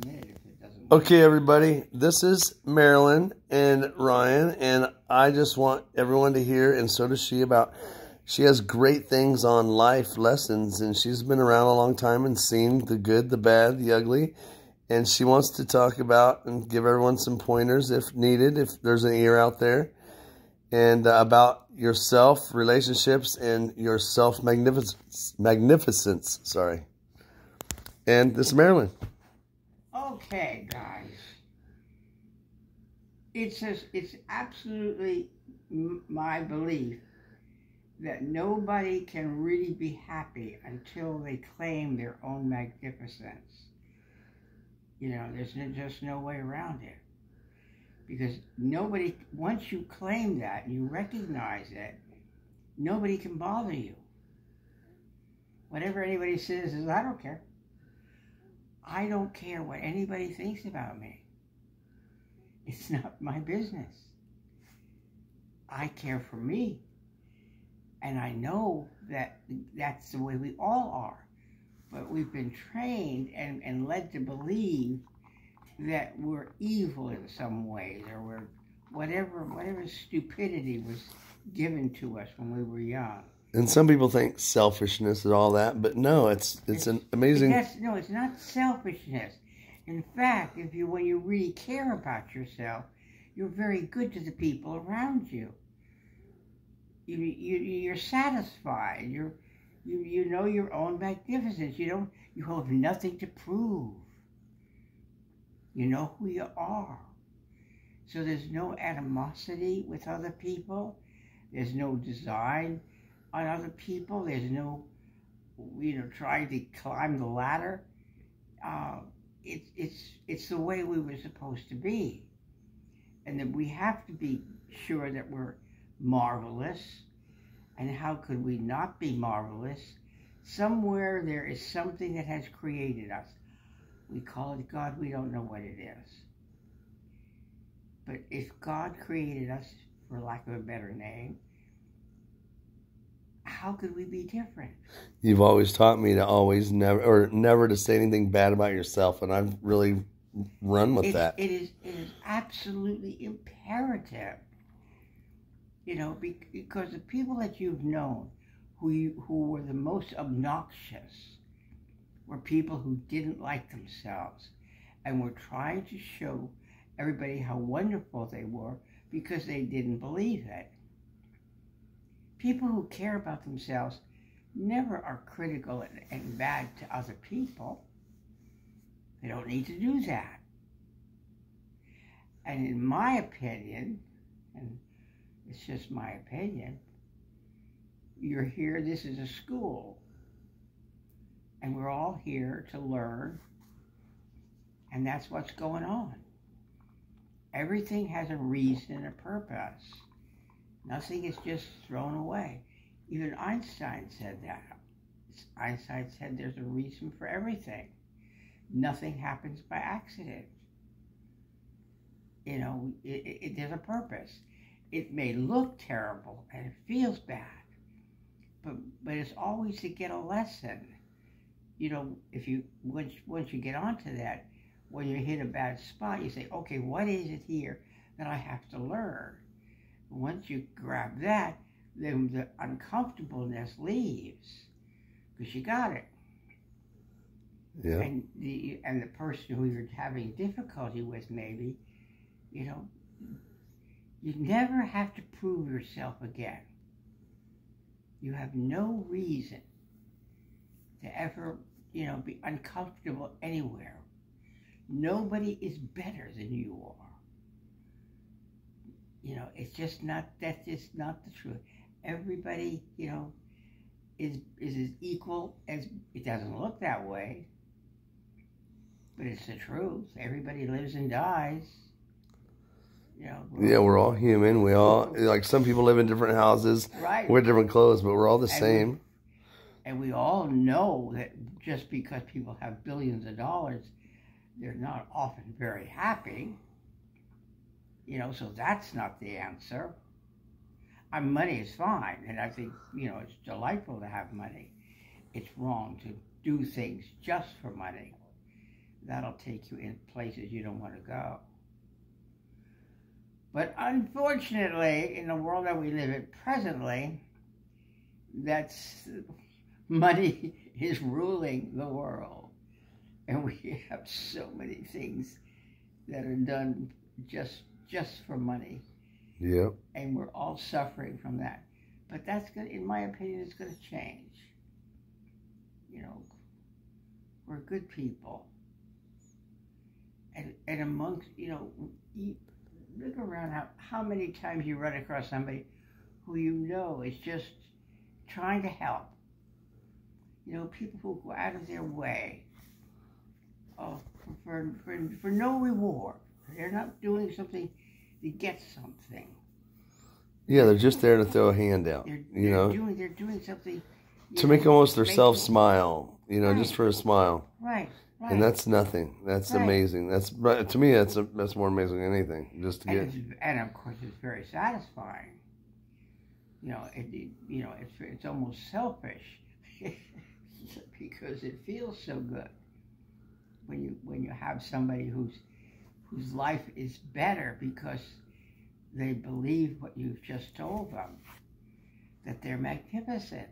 minute if it doesn't work. Okay, everybody, this is Marilyn and Ryan, and I just want everyone to hear, and so does she, about she has great things on life lessons, and she's been around a long time and seen the good, the bad, the ugly, and she wants to talk about and give everyone some pointers if needed, if there's an ear out there, and about yourself, relationships, and your self-magnificence. Sorry. And this is Marilyn. Okay, guys. It's absolutely my belief that nobody can really be happy until they claim their own magnificence. You know, there's just no way around it. Because nobody, once you claim that and you recognize it, nobody can bother you. Whatever anybody says is, I don't care. I don't care what anybody thinks about me. It's not my business. I care for me. And I know that that's the way we all are. But we've been trained and led to believe that we're evil in some ways, or we're whatever stupidity was given to us when we were young. And some people think selfishness and all that, but no, it's an amazing. No, it's not selfishness. In fact, when you really care about yourself, you're very good to the people around you. You're satisfied. You know your own magnificence. You have nothing to prove. You know who you are. So there's no animosity with other people. There's no design on other people. There's no, trying to climb the ladder. It's the way we were supposed to be. And that we have to be sure that we're marvelous. And how could we not be marvelous? Somewhere there is something that has created us. We call it God. We don't know what it is. But if God created us, for lack of a better name, how could we be different? You've always taught me to never to say anything bad about yourself, and I've really run with that. It is absolutely imperative, because the people that you've known who were the most obnoxious were people who didn't like themselves and were trying to show everybody how wonderful they were because they didn't believe it. People who care about themselves never are critical and bad to other people. They don't need to do that. And in my opinion, and it's just my opinion, you're here, this is a school. And we're all here to learn, and that's what's going on. Everything has a reason and a purpose. Nothing is just thrown away. Even Einstein said that. Einstein said there's a reason for everything. Nothing happens by accident. There's a purpose. It may look terrible and it feels bad, but it's always to get a lesson. If once you get onto that, when you hit a bad spot, you say, okay, what is it here that I have to learn? Once you grab that, then the uncomfortableness leaves because you got it. Yeah. And the person who you're having difficulty with, maybe, you never have to prove yourself again. You have no reason to ever, be uncomfortable anywhere. Nobody is better than you are. It's just not, that's just not the truth. Everybody, is as equal as, it doesn't look that way, but it's the truth. Everybody lives and dies. We're all human. We all, like, some people live in different houses, right, wear different clothes, but we're all the same. And we all know that just because people have billions of dollars, they're not often very happy. So that's not the answer. Money is fine, and I think, it's delightful to have money. It's wrong to do things just for money. that'll take you in places you don't want to go. But unfortunately, in the world that we live in presently, that's money is ruling the world. And we have so many things that are done just for money. Yep. And we're all suffering from that. But that's good, in my opinion, it's going to change. You know, we're good people. And amongst, you know, look around how many times you run across somebody who you know is just trying to help. You know, people who go out of their way for no reward. They're not doing something to get something. Yeah, they're just there to throw a hand out. They're doing something to make almost themselves smile. You know, just for a smile. Right. Right. And that's nothing. That's amazing. That's, to me, that's more amazing than anything. Just to get. And of course, it's very satisfying. You know, it's almost selfish because it feels so good when you have somebody whose life is better because they believe what you've just told them, that they're magnificent.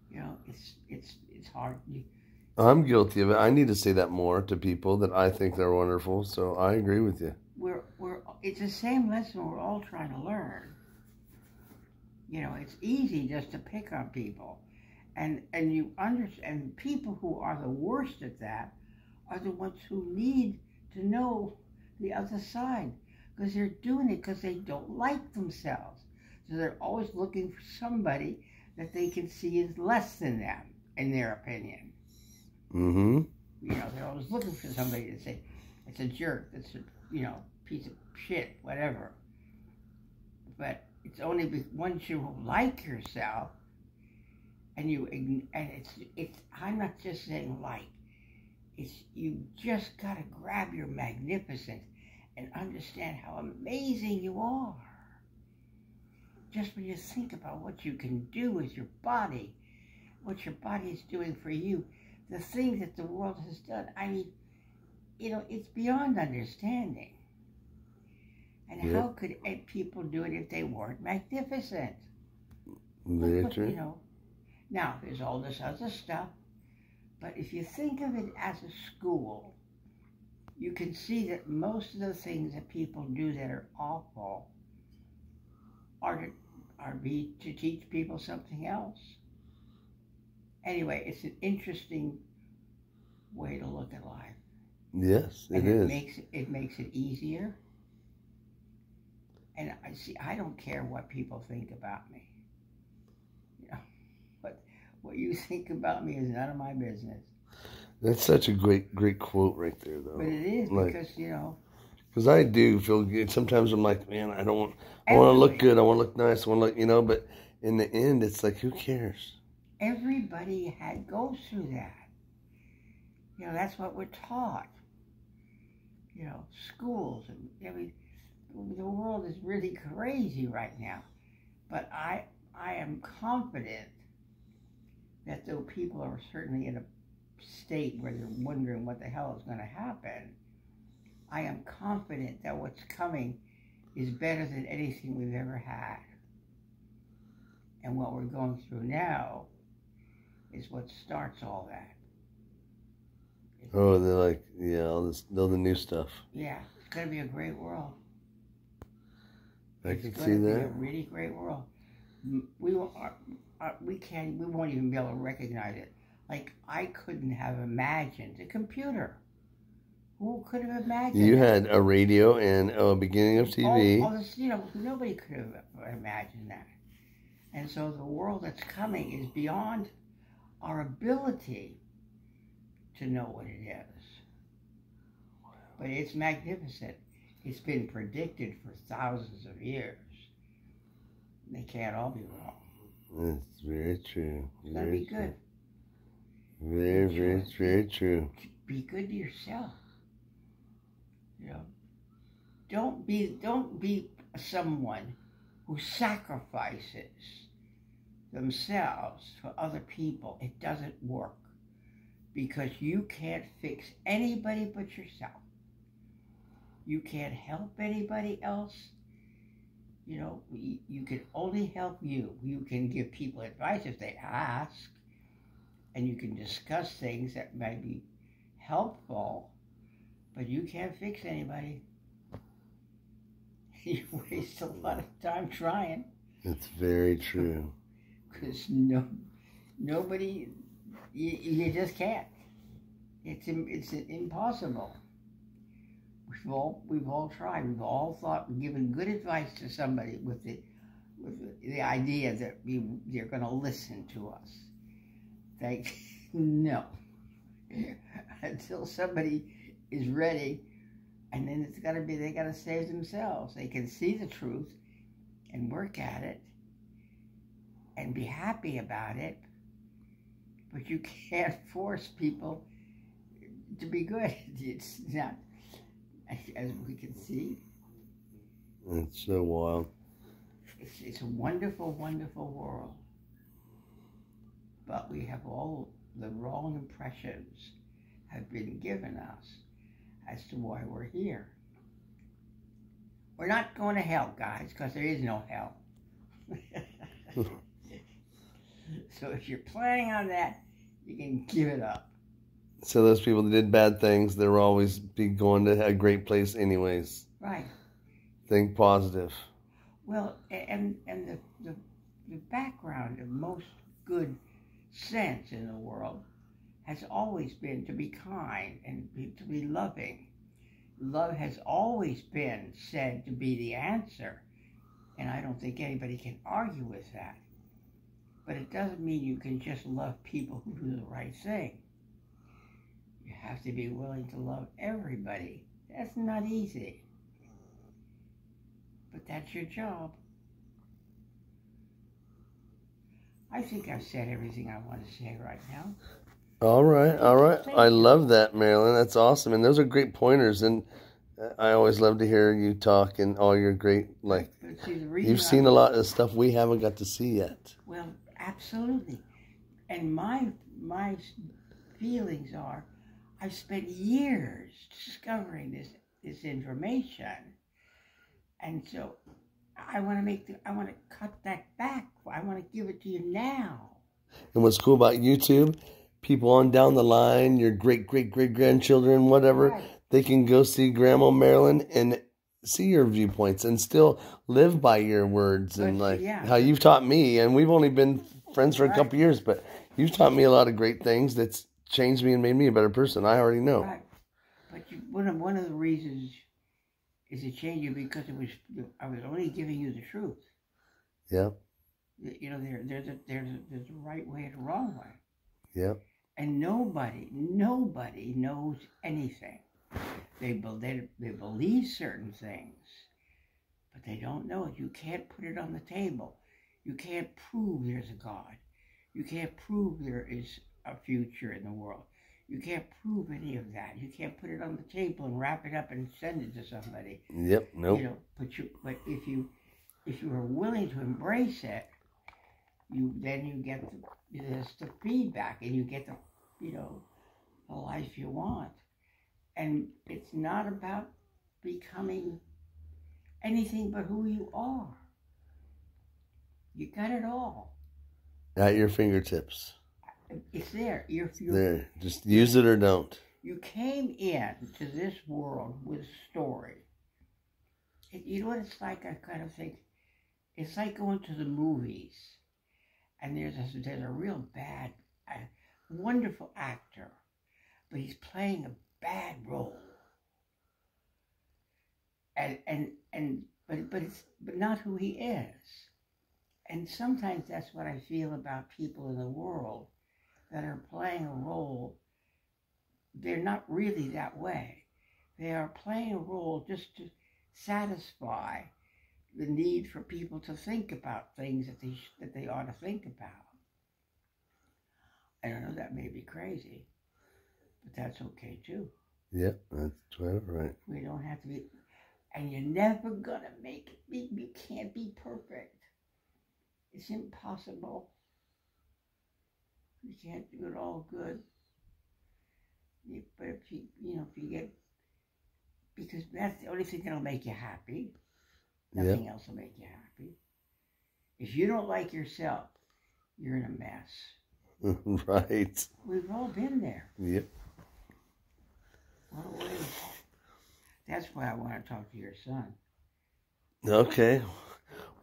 You know, it's hard. I'm guilty of it. I need to say that more to people, that I think they're wonderful. So I agree with you. It's the same lesson we're all trying to learn. You know, it's easy just to pick on people, and you understand. People who are the worst at that are the ones who need to know the other side, because they're doing it because they don't like themselves. So they're always looking for somebody that they can see as less than them, in their opinion. Mm-hmm. You know, they're always looking for somebody to say, it's a jerk, it's a, you know, piece of shit, whatever. But it's only once you like yourself, and it's I'm not just saying like, it's you just gotta grab your magnificence and understand how amazing you are. Just when you think about what you can do with your body, what your body is doing for you, the things that the world has done, I mean, you know, it's beyond understanding. And how could people do it if they weren't magnificent? Very true. You know, now there's all this other stuff, but if you think of it as a school, you can see that most of the things that people do that are awful are to teach people something else. Anyway, it's an interesting way to look at life. Yes, it is. It makes it easier. And I don't care what people think about me. You know, what you think about me is none of my business. That's such a great quote right there, though. But it is, because, you know. Because I do feel good. Sometimes I'm like, man, I want to look good. I want to look nice. I want to look, you know, but in the end, it's like, who cares? Everybody goes through that. You know, that's what we're taught. You know, schools, and I mean, the world is really crazy right now. But I am confident that though people are certainly in a state where they're wondering what the hell is going to happen, I am confident that what's coming is better than anything we've ever had. And what we're going through now is what starts all that. Oh, they're like, yeah, all the new stuff. Yeah, it's going to be a great world. I can see that. It's going to be a really great world. We won't even be able to recognize it. Like, I couldn't have imagined a computer. Who could have imagined You had a radio and a beginning of TV. All this, you know, nobody could have imagined that. And so the world that's coming is beyond our ability to know what it is. But it's magnificent. It's been predicted for thousands of years. They can't all be wrong. That's very true. It's going to be good. Very true. Be good to yourself. You know, don't be someone who sacrifices themselves for other people. It doesn't work. because you can't fix anybody but yourself. You can't help anybody else. You know, you can only help you. You can give people advice if they ask, and you can discuss things that might be helpful, but you can't fix anybody. You waste a lot of time trying. It's very true. Because nobody, you just can't. It's impossible. We've all tried. We've all thought, given good advice to somebody with the idea that they're going to listen to us. No. Until somebody is ready, and then they got to save themselves. They can see the truth and work at it and be happy about it, but you can't force people to be good. It's not, as we can see. It's so wild. It's a wonderful, wonderful world. But we have all the wrong impressions have been given us as to why we're here. We're not going to hell, guys, because there is no hell. So if you're planning on that, you can give it up. So those people that did bad things, they'll always be going to a great place anyways. Right. Think positive. Well, and the background of most good sense in the world has always been to be kind and to be loving. Love has always been said to be the answer, and I don't think anybody can argue with that. But it doesn't mean you can just love people who do the right thing. You have to be willing to love everybody. That's not easy. But that's your job. I think I've said everything I want to say right now. All right, all right. I love that, Marilyn. That's awesome. And those are great pointers. And I always love to hear you talk and all your great, you've seen a lot of stuff we haven't got to see yet. Well, absolutely. And my feelings are, I've spent years discovering this information. And so I want to cut that back. I want to give it to you now. And what's cool about YouTube, people on down the line, your great-great-great-grandchildren, whatever, right, they can go see Grandma Marilyn and see your viewpoints and still live by your words and how you've taught me. And we've only been friends for a couple years, but you've taught me a lot of great things that's changed me and made me a better person. I already know. Right. But one of the reasons is it changed you because I was only giving you the truth. Yeah. You know, there's a right way and a wrong way. Yeah. And nobody knows anything. They believe certain things, but they don't know it. You can't put it on the table. You can't prove there's a God. You can't prove there is a future in the world. You can't prove any of that. You can't put it on the table and wrap it up and send it to somebody. Yep. Nope. You know, but if you are willing to embrace it, then you get the feedback and you get the life you want. And it's not about becoming anything but who you are. You got it all at your fingertips. It's there. You're there. Just use it or don't. You came into this world with a story. You know what it's like? I kind of think it's like going to the movies, and there's a real bad, wonderful actor, but he's playing a bad role. But not who he is. And sometimes that's what I feel about people in the world that are playing a role. They're not really that way. They are playing a role just to satisfy the need for people to think about things that they ought to think about. I don't know, that may be crazy, but that's okay too. Yep, that's right. We don't have to be, and you're never gonna make it. You can't be perfect. It's impossible. You can't do it all good. But if if you get, because that's the only thing that'll make you happy. Nothing else will make you happy. If you don't like yourself, you're in a mess. Right. We've all been there. Yep. What a way. That's why I want to talk to your son. Okay.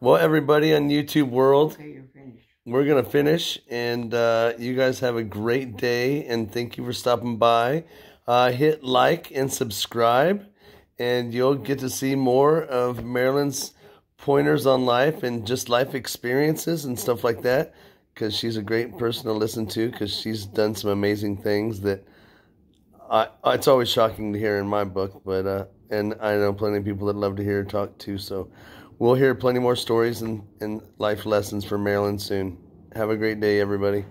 Well, everybody on YouTube world, okay, you're finished. We're going to finish, and you guys have a great day, and thank you for stopping by. Hit like and subscribe, and you'll get to see more of Marilyn's pointers on life and just life experiences and stuff like that, because she's a great person to listen to, because she's done some amazing things that it's always shocking to hear in my book, but and I know plenty of people that love to hear her talk too, so we'll hear plenty more stories and life lessons from Marilyn soon. Have a great day, everybody.